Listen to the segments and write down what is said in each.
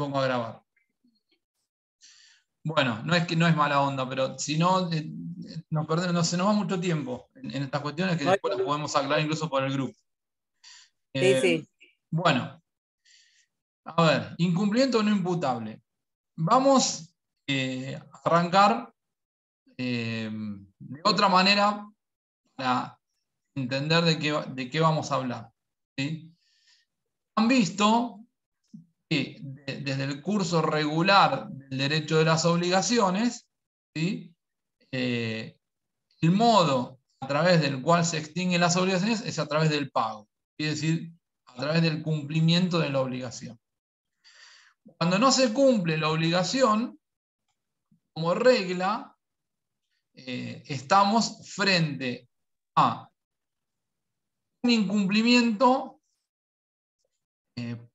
pongo a grabar. Bueno, no es que no es mala onda, pero si no, se nos va mucho tiempo en estas cuestiones que No hay después las problema. podemos aclarar incluso por el grupo. Sí, sí. Bueno, a ver, incumplimiento no imputable. Vamos a arrancar de otra manera para entender de qué vamos a hablar. ¿Sí? Han visto que desde el curso regular del derecho de las obligaciones, ¿sí? El modo a través del cual se extinguen las obligaciones es a través del pago, es decir, a través del cumplimiento de la obligación. Cuando no se cumple la obligación, como regla, estamos frente a un incumplimiento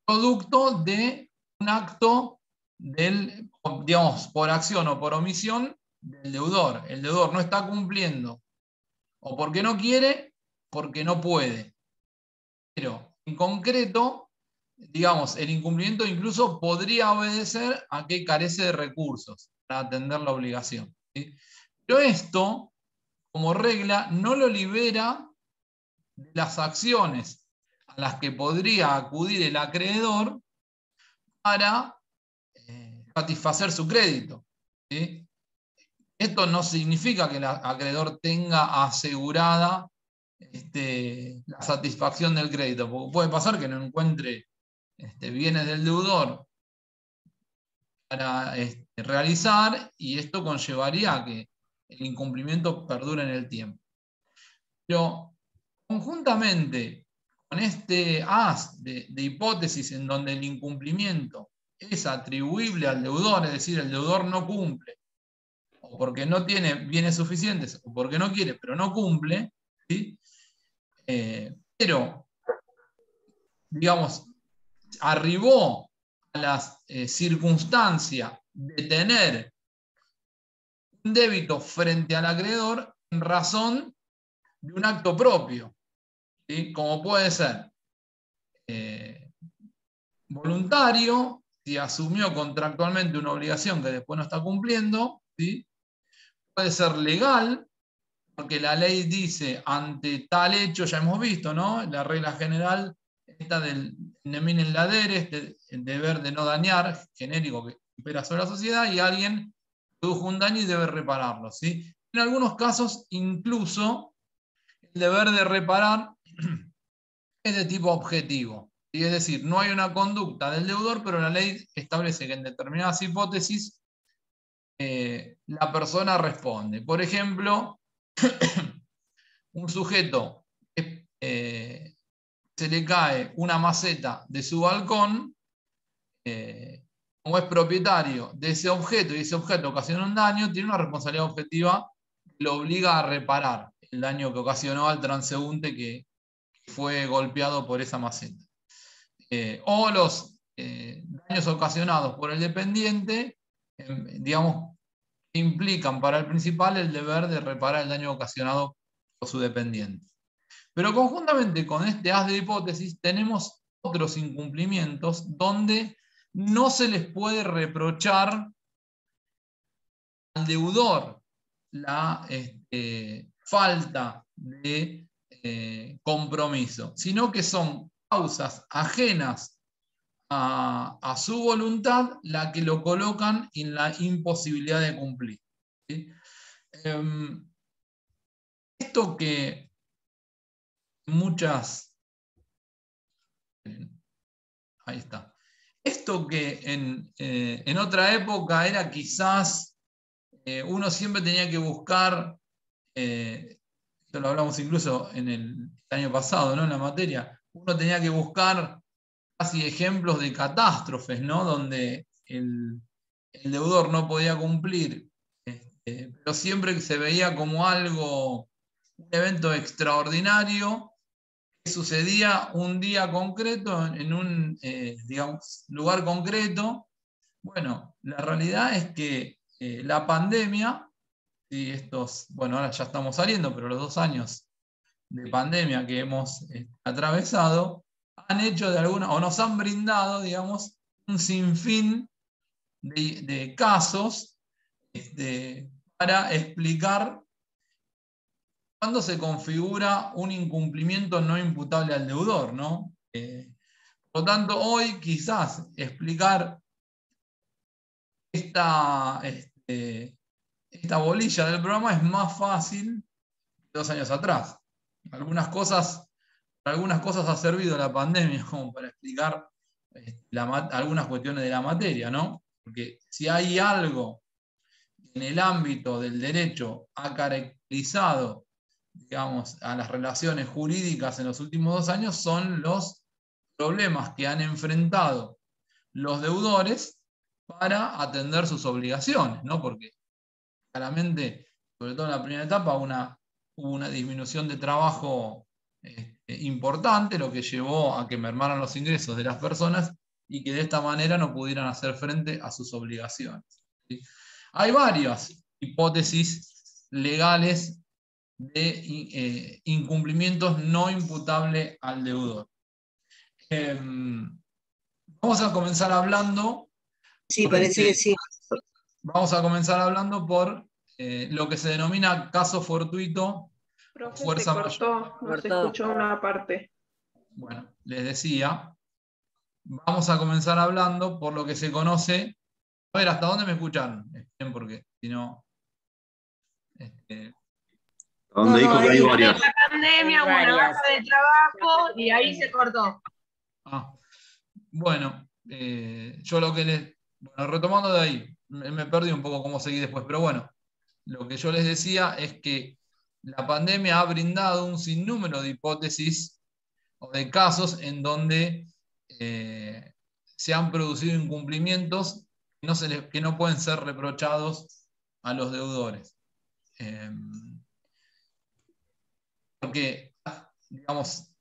producto de un acto del, digamos, por acción o por omisión del deudor. El deudor no está cumpliendo o porque no quiere, porque no puede. Pero en concreto, digamos, el incumplimiento incluso podría obedecer a que carece de recursos para atender la obligación, ¿sí? Pero esto, como regla, no lo libera de las acciones a las que podría acudir el acreedor para satisfacer su crédito, ¿sí? Esto no significa que el acreedor tenga asegurada la satisfacción del crédito, porque puede pasar que no encuentre bienes del deudor para realizar, y esto conllevaría a que el incumplimiento perdure en el tiempo. Pero conjuntamente con este haz de hipótesis en donde el incumplimiento es atribuible al deudor, es decir, el deudor no cumple, o porque no tiene bienes suficientes, o porque no quiere, pero no cumple, ¿sí? Pero, digamos, arribó a la circunstancia de tener un débito frente al acreedor en razón de un acto propio, ¿sí? Como puede ser voluntario, si asumió contractualmente una obligación que después no está cumpliendo, ¿sí? Puede ser legal, porque la ley dice ante tal hecho, ya hemos visto, ¿no? La regla general esta del neminen ladere, el deber de no dañar, genérico que opera sobre la sociedad, y alguien produjo un daño y debe repararlo, ¿sí? En algunos casos, incluso, el deber de reparar es de tipo objetivo, ¿sí? Es decir, no hay una conducta del deudor, pero la ley establece que en determinadas hipótesis la persona responde. Por ejemplo, un sujeto que se le cae una maceta de su balcón, como es propietario de ese objeto y ese objeto ocasiona un daño, tiene una responsabilidad objetiva que lo obliga a reparar el daño que ocasionó al transeúnte que fue golpeado por esa maceta. O los daños ocasionados por el dependiente, digamos, implican para el principal el deber de reparar el daño ocasionado por su dependiente. Pero conjuntamente con este haz de hipótesis tenemos otros incumplimientos donde no se les puede reprochar al deudor la falta de compromiso, sino que son causas ajenas a su voluntad la que lo colocan en la imposibilidad de cumplir, ¿sí? Esto que muchas... Ahí está. Esto que en otra época era quizás, uno siempre tenía que buscar, esto lo hablamos incluso en el año pasado, ¿no? En la materia, uno tenía que buscar casi ejemplos de catástrofes, ¿no? Donde el deudor no podía cumplir, pero siempre que se veía como algo, un evento extraordinario que sucedía un día concreto en un digamos, lugar concreto. Bueno, la realidad es que la pandemia, y estos, bueno, ahora ya estamos saliendo, pero los 2 años de pandemia que hemos atravesado, han hecho de alguna, o nos han brindado, digamos, un sinfín de casos para explicar cuándo se configura un incumplimiento no imputable al deudor, ¿no? Por lo tanto, hoy quizás explicar esta bolilla del programa es más fácil que 2 años atrás. Algunas cosas ha servido la pandemia como para explicar algunas cuestiones de la materia, ¿no? Porque si hay algo en el ámbito del derecho ha caracterizado, digamos, a las relaciones jurídicas en los últimos 2 años, son los problemas que han enfrentado los deudores para atender sus obligaciones, ¿no? Porque claramente, sobre todo en la primera etapa, hubo una disminución de trabajo importante, lo que llevó a que mermaran los ingresos de las personas y que de esta manera no pudieran hacer frente a sus obligaciones, ¿sí? Hay varias hipótesis legales de incumplimientos no imputables al deudor. Vamos a comenzar hablando. Sí, parece que sí. Vamos a comenzar hablando por lo que se denomina caso fortuito. Profe, Fuerza se cortó, no se escuchó una parte. Bueno, les decía, vamos a comenzar hablando por lo que se conoce. A ver, ¿hasta dónde me escuchan? Porque si no. Donde dijo que hay varias. La pandemia, una baja de trabajo y ahí se cortó. Bueno, yo lo que les. Bueno, retomando de ahí, me perdí un poco cómo seguí después, pero bueno, lo que yo les decía es que la pandemia ha brindado un sinnúmero de hipótesis o de casos en donde se han producido incumplimientos que no pueden ser reprochados a los deudores. Porque, digamos,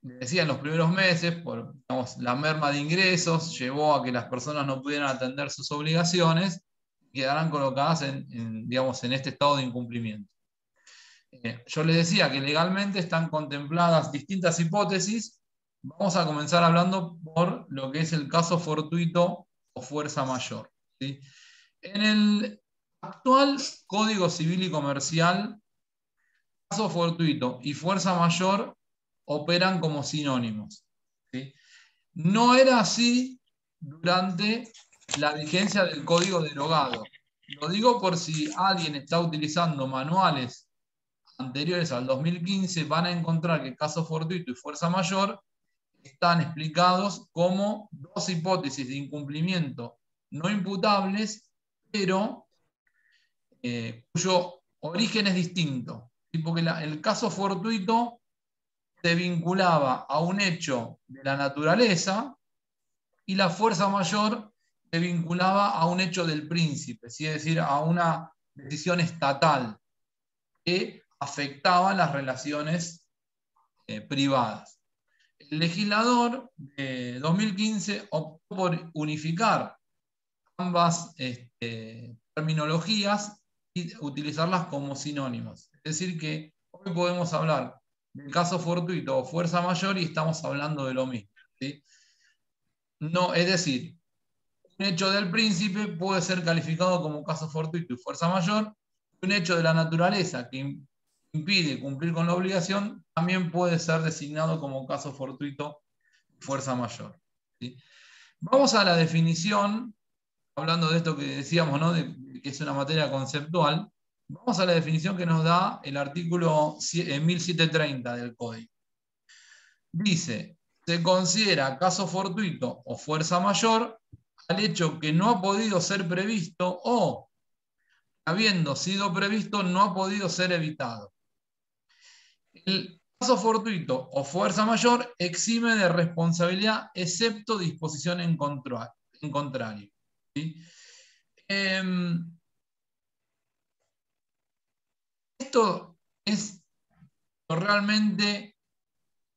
les decía, en los primeros meses, por la merma de ingresos, llevó a que las personas no pudieran atender sus obligaciones y quedaran colocadas en este estado de incumplimiento. Yo les decía que legalmente están contempladas distintas hipótesis. Vamos a comenzar hablando por lo que es el caso fortuito o fuerza mayor, ¿sí? En el actual Código Civil y Comercial, caso fortuito y fuerza mayor operan como sinónimos, ¿sí? No era así durante la vigencia del código derogado. Lo digo por si alguien está utilizando manuales anteriores al 2015, van a encontrar que caso fortuito y fuerza mayor están explicados como dos hipótesis de incumplimiento no imputables, pero cuyo origen es distinto, ¿sí? Porque el caso fortuito se vinculaba a un hecho de la naturaleza y la fuerza mayor se vinculaba a un hecho del príncipe, ¿sí? Es decir, a una decisión estatal que afectaba las relaciones privadas. El legislador de 2015 optó por unificar ambas terminologías y utilizarlas como sinónimos. Es decir, que hoy podemos hablar del caso fortuito o fuerza mayor y estamos hablando de lo mismo, ¿sí? No, es decir, un hecho del príncipe puede ser calificado como caso fortuito y fuerza mayor, y un hecho de la naturaleza que impide cumplir con la obligación también puede ser designado como caso fortuito y fuerza mayor, ¿sí? Vamos a la definición, hablando de esto que decíamos, ¿no? Que es una materia conceptual. Vamos a la definición que nos da el artículo 1730 del Código. Dice, se considera caso fortuito o fuerza mayor al hecho que no ha podido ser previsto o, habiendo sido previsto, no ha podido ser evitado. El caso fortuito o fuerza mayor exime de responsabilidad excepto disposición en contrario, ¿sí? Esto es lo realmente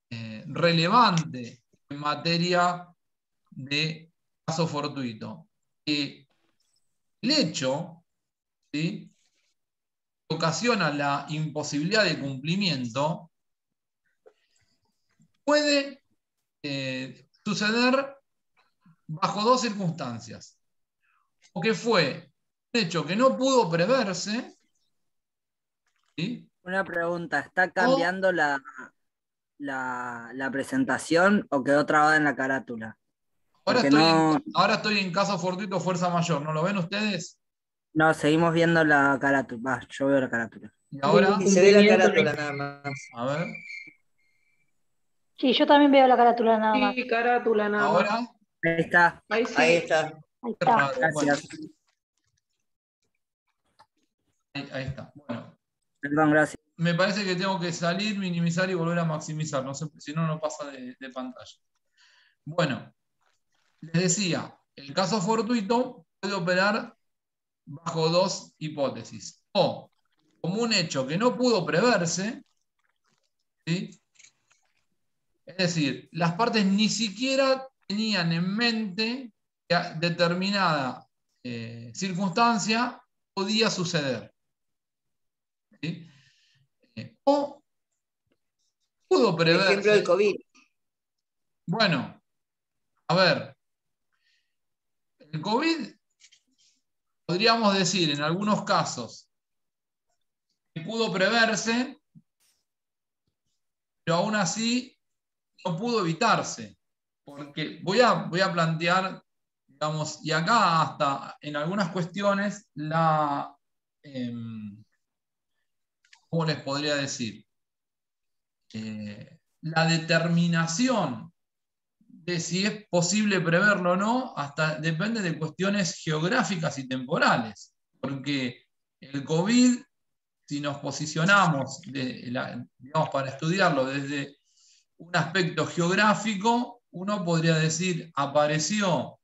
relevante en materia de caso fortuito. El hecho, ¿sí?, que ocasiona la imposibilidad de cumplimiento puede suceder bajo dos circunstancias. O que fue un hecho que no pudo preverse, ¿sí? Una pregunta, ¿está cambiando la presentación o quedó trabada en la carátula? Ahora Porque estoy en caso fortuito fuerza mayor, ¿no lo ven ustedes? no, seguimos viendo la carátula. Yo veo la carátula. Y ahora, Y se ve la carátula nada más. a ver, Sí, yo también veo la carátula nada más. Sí, carátula nada más. ahora, Ahí está. Ahí sí. Ahí está. Ahí qué está. raro. Bueno, Gracias. ahí está. Bueno, Perdón, gracias. me parece que tengo que salir, minimizar y volver a maximizar. No sé, si no, no pasa de pantalla. Bueno, les decía, el caso fortuito puede operar bajo dos hipótesis. O como un hecho que no pudo preverse, ¿sí? Es decir, las partes ni siquiera tenían en mente que determinada circunstancia podía suceder. ¿Sí? O pudo Por ejemplo, el preverse. COVID. Bueno, a ver, el COVID, podríamos decir en algunos casos que pudo preverse, pero aún así no pudo evitarse. Porque voy a plantear, digamos, y acá hasta en algunas cuestiones, ¿cómo les podría decir? La determinación de si es posible preverlo o no, hasta depende de cuestiones geográficas y temporales. Porque el COVID, si nos posicionamos digamos, para estudiarlo desde un aspecto geográfico, uno podría decir, apareció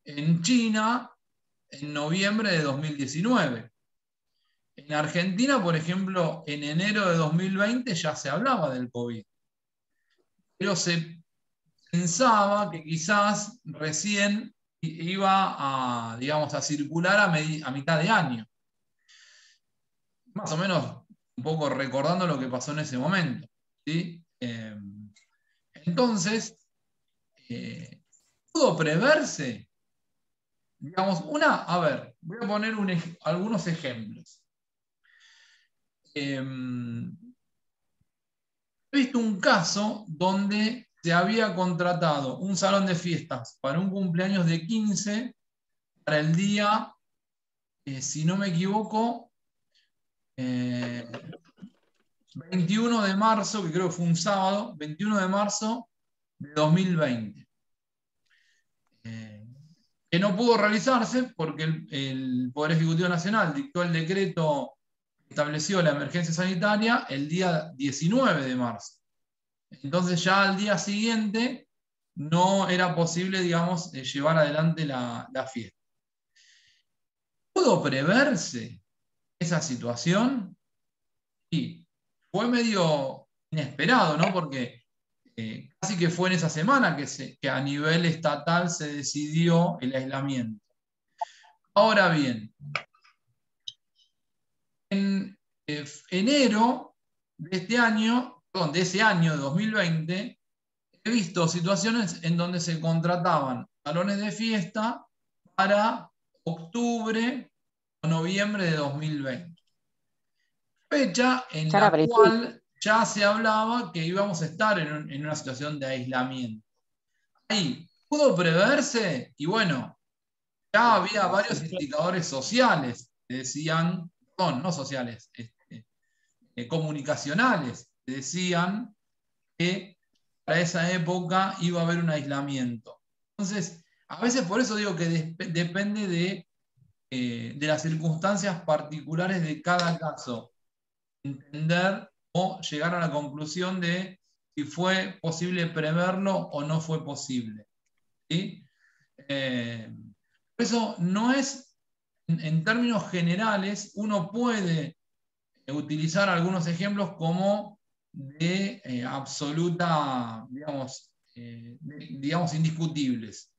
en China en noviembre de 2019. En Argentina, por ejemplo, en enero de 2020 ya se hablaba del COVID. Pero se pensaba que quizás recién iba a, digamos, a circular a mitad de año. Más o menos un poco recordando lo que pasó en ese momento. ¿Sí? Entonces, ¿pudo preverse? Digamos, a ver, voy a poner algunos ejemplos. He visto un caso donde se había contratado un salón de fiestas para un cumpleaños de 15 para el día, si no me equivoco, 21 de marzo, que creo que fue un sábado, 21 de marzo de 2020. Que no pudo realizarse porque el Poder Ejecutivo Nacional dictó el decreto que estableció la emergencia sanitaria el día 19 de marzo. Entonces ya al día siguiente no era posible, digamos, llevar adelante la fiesta. ¿Pudo preverse esa situación? Sí, fue medio inesperado, ¿no? Porque casi que fue en esa semana que a nivel estatal se decidió el aislamiento. Ahora bien, en enero de este año, perdón, de ese año de 2020, he visto situaciones en donde se contrataban salones de fiesta para octubre o noviembre de 2020. Fecha en la cual ya se hablaba que íbamos a estar en una situación de aislamiento. Ahí pudo preverse y bueno, ya había varios indicadores sociales que decían, perdón, no sociales, comunicacionales, que decían que para esa época iba a haber un aislamiento. Entonces, a veces por eso digo que depende de las circunstancias particulares de cada caso, entender o llegar a la conclusión de si fue posible preverlo o no fue posible. ¿Sí? Por eso no es, en términos generales, uno puede utilizar algunos ejemplos como de absoluta, digamos, indiscutibles.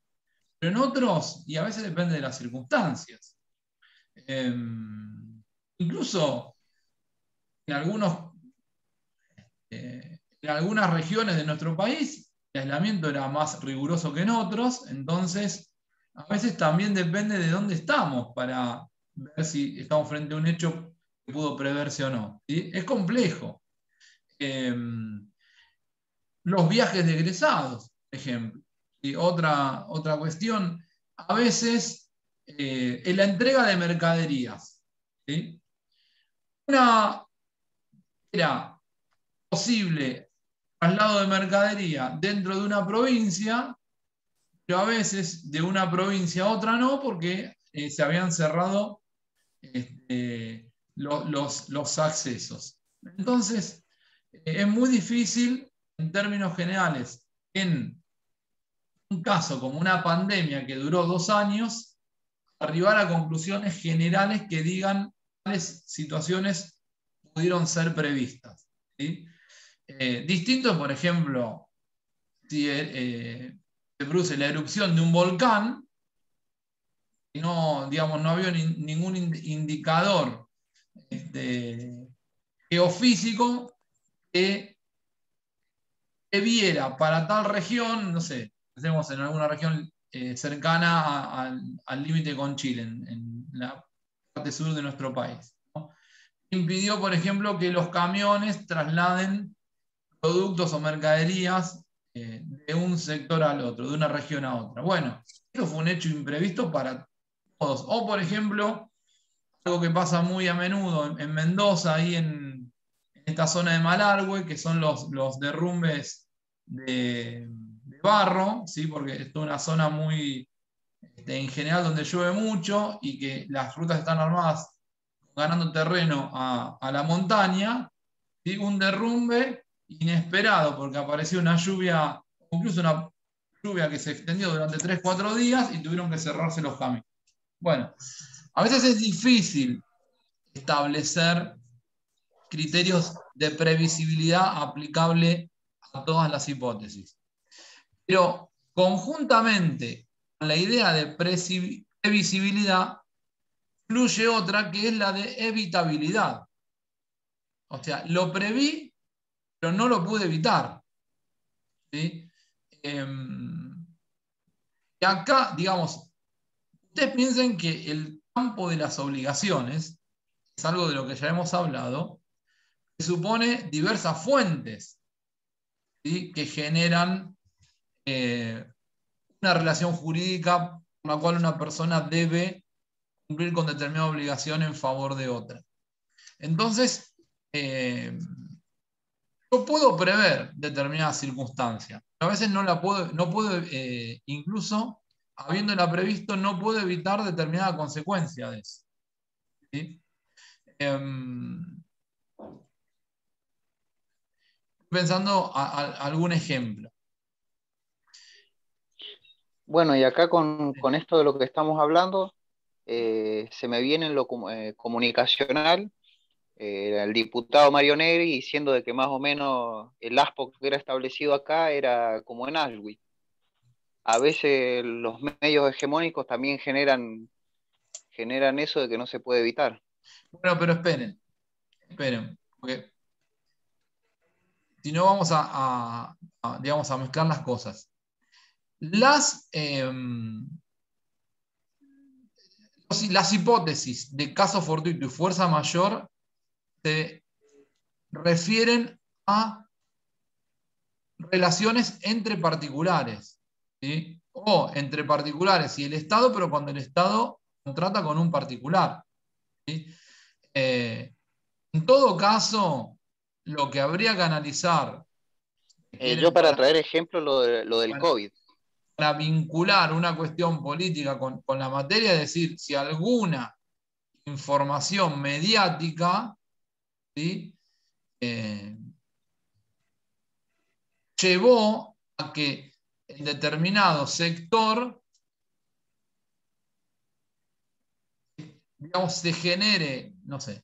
Pero en otros, y a veces depende de las circunstancias. Incluso en algunas regiones de nuestro país el aislamiento era más riguroso que en otros, entonces a veces también depende de dónde estamos para ver si estamos frente a un hecho que pudo preverse o no. ¿Sí? Es complejo. Los viajes de egresados, por ejemplo. ¿Sí? Otra cuestión, a veces en la entrega de mercaderías. ¿Sí? Era posible traslado de mercadería dentro de una provincia, pero a veces de una provincia a otra no, porque se habían cerrado los accesos. Entonces, es muy difícil, en términos generales, en un caso como una pandemia que duró 2 años, arribar a conclusiones generales que digan cuáles situaciones pudieron ser previstas. ¿Sí? Distinto, por ejemplo, si se produce la erupción de un volcán, y no, digamos, no había ningún indicador geofísico que viera para tal región, no sé, pensemos en alguna región cercana al límite con Chile, en la parte sur de nuestro país, ¿no? Impidió, por ejemplo, que los camiones trasladen productos o mercaderías de un sector al otro, de una región a otra. Bueno, esto fue un hecho imprevisto para todos. O, por ejemplo, algo que pasa muy a menudo en Mendoza, ahí en esta zona de Malargüe, que son los derrumbes de barro, ¿sí? Porque es una zona muy, en general, donde llueve mucho y que las rutas están armadas ganando terreno a la montaña, ¿sí? Un derrumbe inesperado, porque apareció una lluvia, incluso una lluvia que se extendió durante 3-4 días y tuvieron que cerrarse los caminos. Bueno, a veces es difícil establecer criterios de previsibilidad aplicable a todas las hipótesis. Pero conjuntamente con la idea de previsibilidad, fluye otra que es la de evitabilidad. O sea, lo preví, pero no lo pude evitar. ¿Sí? Y acá, digamos, ustedes piensen que el campo de las obligaciones es algo de lo que ya hemos hablado, que supone diversas fuentes, ¿sí? Que generan una relación jurídica por la cual una persona debe cumplir con determinada obligación en favor de otra. Entonces, yo puedo prever determinadas circunstancias, pero a veces no puedo, incluso habiéndola previsto, no puedo evitar determinada consecuencia de eso. ¿Sí? Pensando algún ejemplo. Bueno, y acá con esto de lo que estamos hablando, se me viene en lo comunicacional, el diputado Mario Negri diciendo de que más o menos el ASPO que era establecido acá era como en Auschwitz. A veces los medios hegemónicos también generan eso de que no se puede evitar. Bueno, pero esperen, porque si no vamos digamos, a mezclar las cosas. Las hipótesis de caso fortuito y fuerza mayor se refieren a relaciones entre particulares, ¿sí? O entre particulares y el Estado, pero cuando el Estado contrata con un particular, ¿sí? En todo caso, lo que habría que analizar... Yo para traer ejemplo lo del COVID. Para vincular una cuestión política con la materia, es decir, si alguna información mediática, ¿sí? Llevó a que en determinado sector, digamos, se genere, no sé,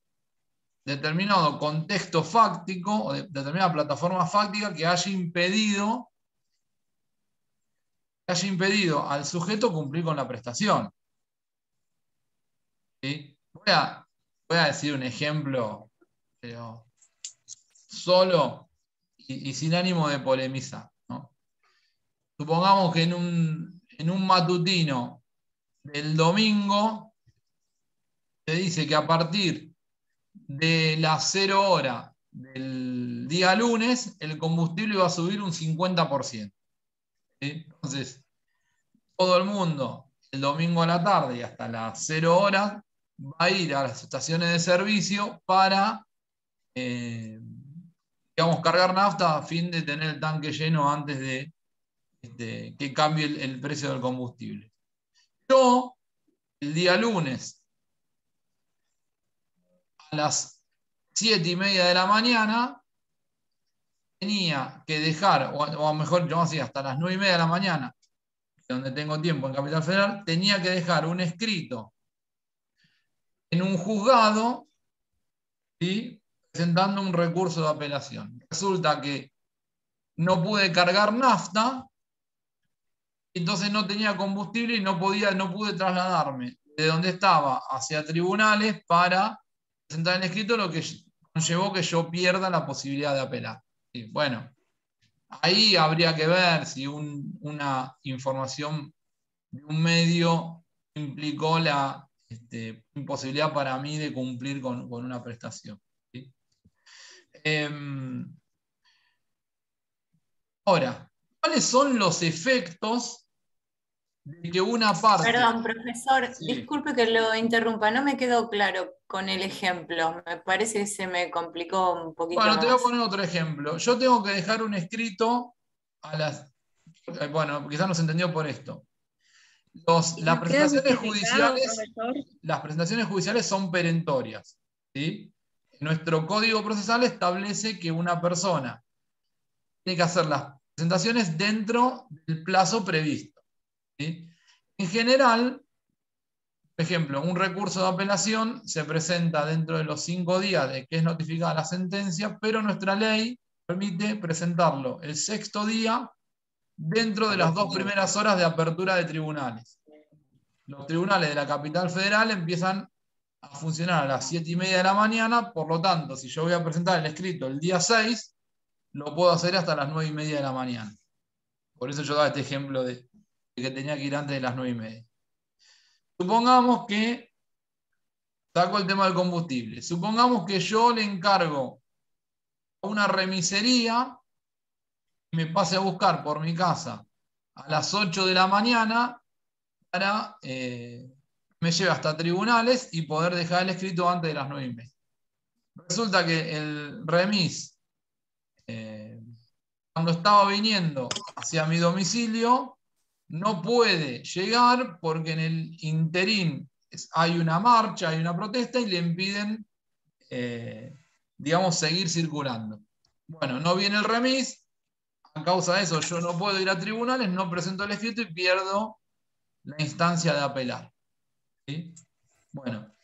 determinado contexto fáctico o determinada plataforma fáctica que haya impedido al sujeto cumplir con la prestación. ¿Sí? Voy a decir un ejemplo, pero solo y sin ánimo de polemizar, ¿no? supongamos que en un matutino del domingo te dice que a partir de las 0 horas del día lunes, el combustible va a subir un 50%. ¿Sí? Entonces, todo el mundo, el domingo a la tarde y hasta las 0 horas, va a ir a las estaciones de servicio para, digamos, cargar nafta a fin de tener el tanque lleno antes de que cambie el precio del combustible. Yo, el día lunes, a las 7:30 de la mañana, tenía que dejar, o mejor, yo así, hasta las 9:30 de la mañana, donde tengo tiempo en Capital Federal, tenía que dejar un escrito en un juzgado, ¿sí?, presentando un recurso de apelación. Resulta que no pude cargar nafta, entonces no tenía combustible y no pude trasladarme de donde estaba hacia tribunales para presentar el escrito, lo que conllevó que yo pierda la posibilidad de apelar. Y bueno, ahí habría que ver si una información de un medio implicó la imposibilidad para mí de cumplir con una prestación. ¿Sí? Ahora, ¿cuáles son los efectos de que una parte... Perdón, profesor, Sí. disculpe que lo interrumpa, no me quedó claro con el ejemplo, me parece que se me complicó un poquito Bueno, te voy a más. poner otro ejemplo. Yo tengo que dejar un escrito a las... Bueno, quizás no se entendió por esto. Las presentaciones judiciales son perentorias, ¿sí? Nuestro Código Procesal establece que una persona tiene que hacer las presentaciones dentro del plazo previsto, ¿sí? En general, por ejemplo, un recurso de apelación se presenta dentro de los 5 días de que es notificada la sentencia, pero nuestra ley permite presentarlo el 6º día dentro de las 2 primeras horas de apertura de tribunales. Los tribunales de la Capital Federal empiezan a funcionar a las 7:30 de la mañana, por lo tanto, si yo voy a presentar el escrito el día 6, lo puedo hacer hasta las 9:30 de la mañana. Por eso yo daba este ejemplo de que tenía que ir antes de las 9:30. Supongamos que, saco el tema del combustible, supongamos que yo le encargo a una remisería que me pase a buscar por mi casa a las 8 de la mañana para me lleve hasta tribunales y poder dejar el escrito antes de las 9:30. Resulta que el remis, cuando estaba viniendo hacia mi domicilio, no puede llegar porque en el interín hay una marcha, hay una protesta y le impiden, digamos, seguir circulando. Bueno, no viene el remis, a causa de eso yo no puedo ir a tribunales, no presento el escrito y pierdo la instancia de apelar. ¿Sí? Bueno,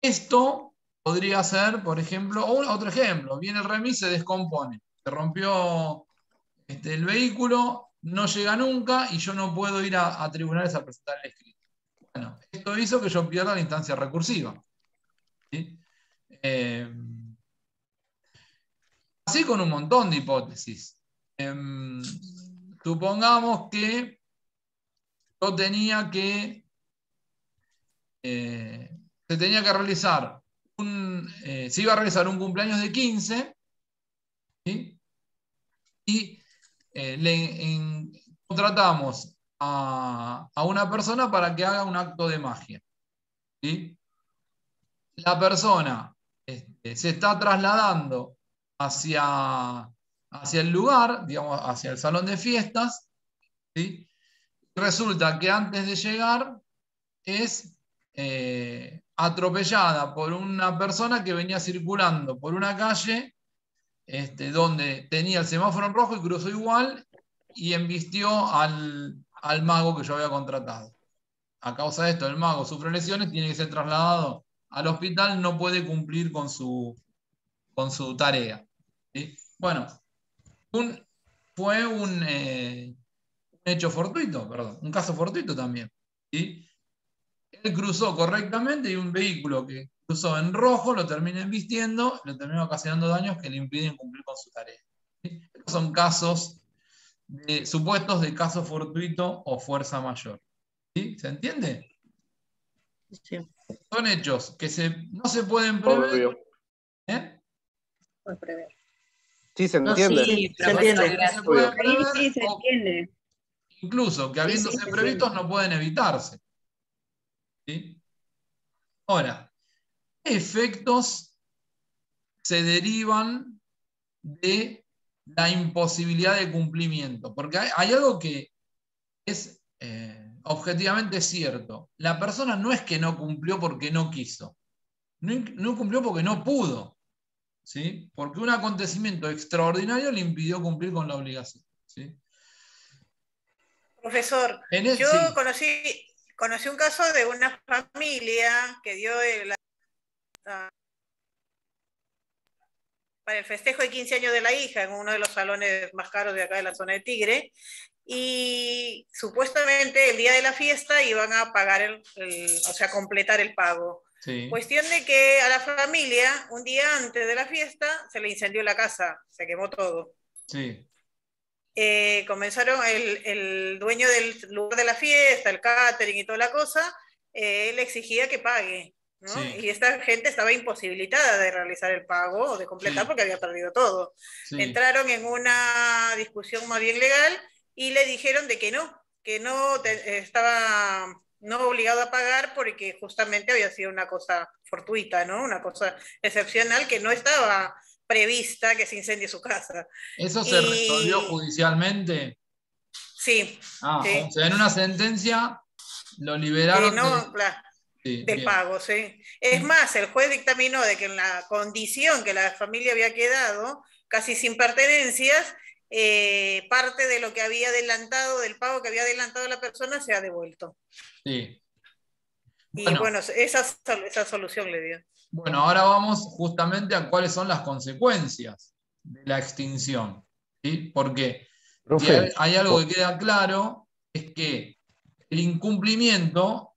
esto podría ser, por ejemplo, otro ejemplo, viene el remis, se descompone, se rompió el vehículo, no llega nunca y yo no puedo ir a tribunales a presentar el escrito. Bueno, esto hizo que yo pierda la instancia recursiva. ¿Sí? Así con un montón de hipótesis. Supongamos que yo tenía que se tenía que realizar se iba a realizar un cumpleaños de 15, ¿sí? Y contratamos a una persona para que haga un acto de magia, ¿sí? La persona se está trasladando hacia el lugar, digamos, hacia el salón de fiestas, ¿sí? Resulta que antes de llegar es atropellada por una persona que venía circulando por una calle donde tenía el semáforo en rojo y cruzó igual y embistió al mago que yo había contratado. A causa de esto, el mago sufre lesiones, tiene que ser trasladado al hospital, no puede cumplir con su tarea. ¿Sí? Bueno, fue un hecho fortuito, perdón, un caso fortuito también. ¿Sí? Él cruzó correctamente y un vehículo que cruzó en rojo lo termina embistiendo, le termina ocasionando daños que le impiden cumplir con su tarea. ¿Sí? Estos son casos de supuestos de caso fortuito o fuerza mayor. ¿Sí? ¿Se entiende? Sí. Son hechos que no se pueden prever. Obvio. ¿Eh? Puede prever. Sí, se No, entiende. sí, Se entiende. No se pueden Ahí prever, sí se o entiende. incluso que habiéndose se previstos entiende. no pueden evitarse. ¿Sí? Ahora, ¿qué efectos se derivan de la imposibilidad de cumplimiento? Porque hay algo que es objetivamente cierto. La persona no es que no cumplió porque no quiso. No cumplió porque no pudo. ¿Sí? Porque un acontecimiento extraordinario le impidió cumplir con la obligación. ¿Sí? Profesor, yo sí. conocí un caso de una familia que dio para el festejo de 15 años de la hija en uno de los salones más caros de acá de la zona de Tigre, y supuestamente el día de la fiesta iban a pagar o sea, completar el pago. Sí. Cuestión de que a la familia, un día antes de la fiesta, se le incendió la casa, se quemó todo. Sí. Comenzaron el dueño del lugar de la fiesta, el catering y toda la cosa, le exigía que pague, ¿no? Sí. Y esta gente estaba imposibilitada de realizar el pago o de completar, Sí. porque había perdido todo. Sí. Entraron en una discusión más bien legal y le dijeron de que no estaba no obligado a pagar porque justamente había sido una cosa fortuita, ¿no? Una cosa excepcional que no estaba prevista que se incendie su casa. ¿Eso se resolvió judicialmente? Sí. Sí. O sea, en una sentencia lo liberaron del pago, sí. Es más, el juez dictaminó de que en la condición que la familia había quedado, casi sin pertenencias, parte de lo que había adelantado, del pago que había adelantado la persona, se ha devuelto. Sí. Y bueno, esa solución le dio. Bueno, ahora vamos justamente a cuáles son las consecuencias de la extinción. ¿Sí? Porque si hay algo que queda claro, es que el incumplimiento,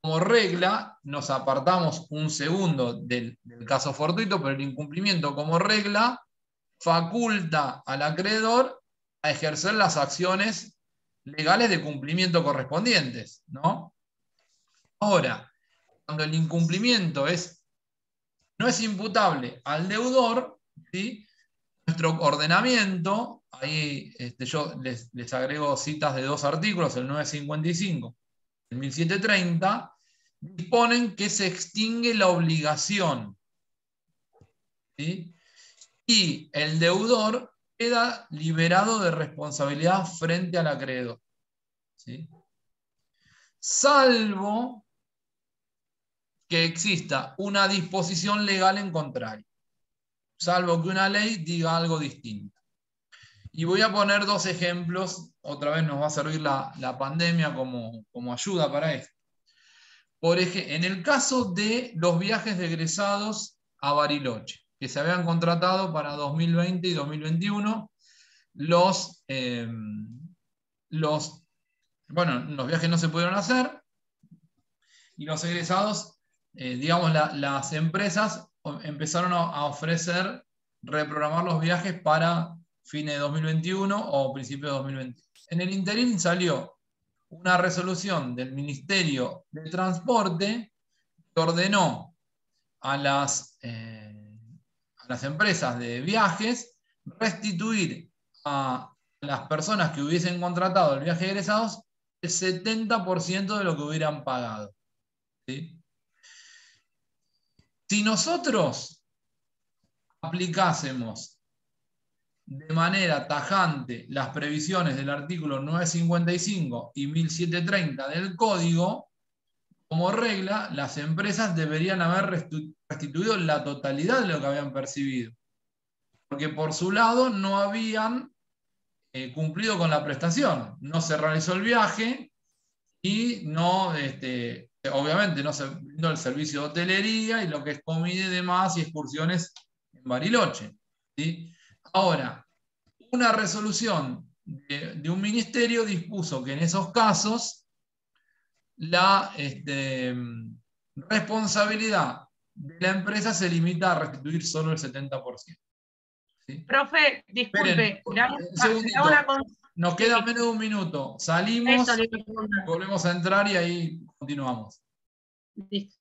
como regla, nos apartamos un segundo del caso fortuito, pero el incumplimiento como regla faculta al acreedor a ejercer las acciones legales de cumplimiento correspondientes, ¿no? Ahora, cuando el incumplimiento no es imputable al deudor, ¿sí? Nuestro ordenamiento, ahí yo les agrego citas de 2 artículos, el 955 y el 1730, disponen que se extingue la obligación, ¿sí? Y el deudor queda liberado de responsabilidad frente al acreedor, ¿sí? Salvo que exista una disposición legal en contrario, salvo que una ley diga algo distinto. Y voy a poner 2 ejemplos, otra vez nos va a servir la pandemia como ayuda para esto. Por ejemplo, en el caso de los viajes de egresados a Bariloche, que se habían contratado para 2020 y 2021, los viajes no se pudieron hacer, y los egresados, digamos, las empresas empezaron a ofrecer reprogramar los viajes para fines de 2021 o principios de 2020. En el interín salió una resolución del Ministerio de Transporte que ordenó a las empresas de viajes restituir a las personas que hubiesen contratado el viaje de egresados el 70% de lo que hubieran pagado. ¿Sí? Si nosotros aplicásemos de manera tajante las previsiones del artículo 955 y 1730 del Código, como regla, las empresas deberían haber restituido la totalidad de lo que habían percibido, porque por su lado no habían cumplido con la prestación, no se realizó el viaje y no, obviamente no se brindó el servicio de hotelería y lo que es comida y demás y excursiones en Bariloche, ¿sí? Ahora, una resolución de un ministerio dispuso que en esos casos la responsabilidad de la empresa se limita a restituir solo el 70%. ¿Sí? Profe, disculpe, Esperen, un segundito. Nos queda menos de un minuto. Salimos, Eso le iba a preguntar. volvemos a entrar y ahí continuamos. Listo.